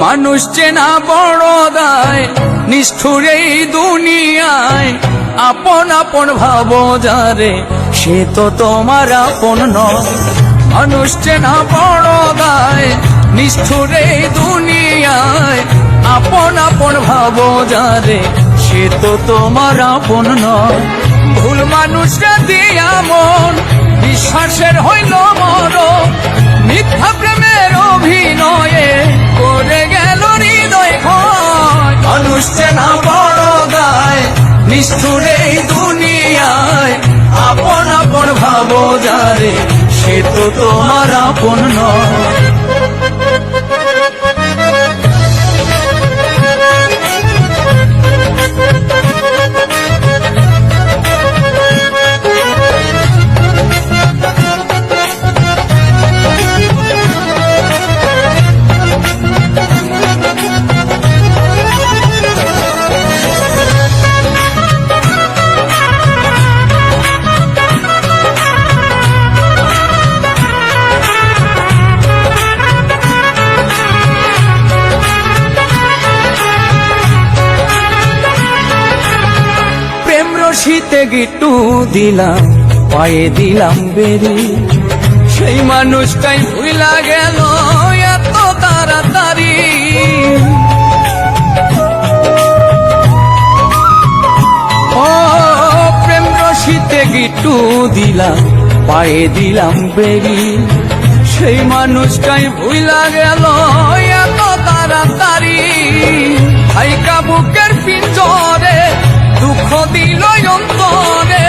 মানুষ চেনা বড় দায়, নিষ্ঠুর এই দুনিয়ায়। আপন আপন ভাবো যারে, সে তো তোমার আপন নয়। মানুষ চেনা বড় দায়, নিষ্ঠুর এই দুনিয়ায়। আপন আপন ভাবো যারে, সে তো তোমার আপন নয়। ভুল মানুষরা দিয়া মন, বিশ্বাসের হইল মরণ। মিথ্যা প্রেমের অভিনয়ে করে গেল হৃদয় ক্ষয়। মানুষ চেনা বড় দায়, নিষ্ঠুর এই দুনিয়ায়। আপন আপন ভাবো যারে, সে তো তোমার আপন নয়। শীতে গিট্টু দিলাম, পায়ে দিলাম বেরি। সেই মানুষটাই ভুলা গেল এত তাড়াতাড়ি। ও প্রেম রশিতে গিট্টু দিলাম, পায়ে দিলাম বেরি। সেই মানুষটাই ভুলা গেল এত তাড়াতাড়ি। ভাইকা বুকের পিঞ্জরে দুঃখ দিল অন্তরে।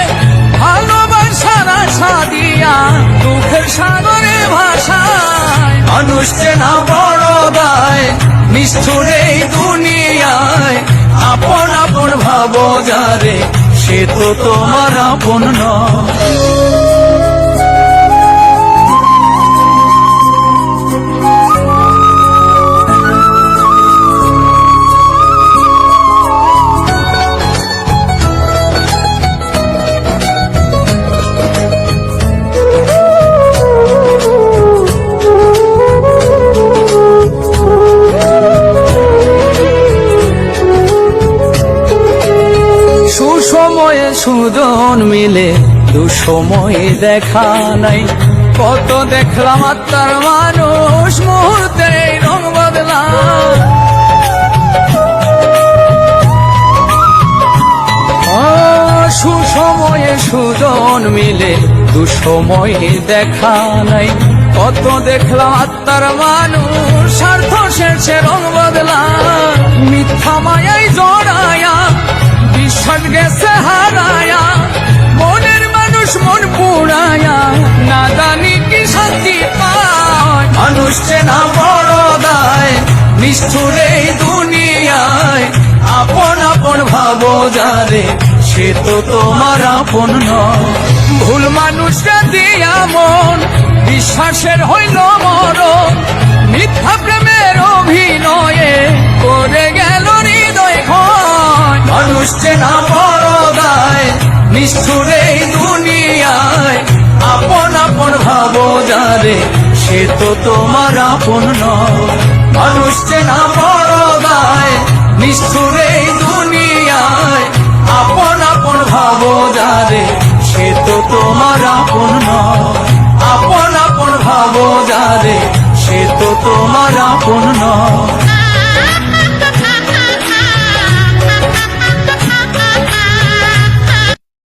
ভালোবাসার আশা দিয়া দুঃখের সাগরে ভাষায়। মানুষ চেনা বড় দায়, নিষ্ঠুর এই দুনিয়ায়। আপন আপন ভাবো যারে, সে তো তোমার আপন নয়। সুসময়ে সুজন মিলে, দুসময়ে দেখা নাই। কত দেখলাম আত্মার মানুষ, মুহূর্তে রং বদলা। সুসময়ে সুজন মিলে, দুসময়ে দেখা নাই। কত দেখলাম আত্মার মানুষ, স্বার্থ শেষে রং বদলা। মিথ্যা মায়াই জড়ায়া, বিশ্বাস গেছে হারায়া। মনের মানুষ মন পুড়ায়া, না জানি কি শান্তি পায়। মানুষ চেনা বড় দায়, নিষ্ঠুর এই দুনিয়ায়। আপন আপন ভাবো যারে, সে তো তোমার আপন নয়। ভুল মানুষরা দিয়া মন, বিশ্বাসের হইল মরণ। মিথ্যা প্রেমের অভিনয়ে করে গেল হৃদয় ক্ষয়। মানুষ চেনা বড় দায়, নিষ্ঠুর এই দুনিয়ায়। আপন আপন ভাবো যারে, সে তো তোমার আপন নয়। মানুষ চেনা বড় দায়, নিষ্ঠুর এই দুনিয়ায়। আপন আপন ভাবো যারে, সে তো তোমার আপন নয়। আপন আপন ভাবো যারে, সে তো তোমার আপন নয়।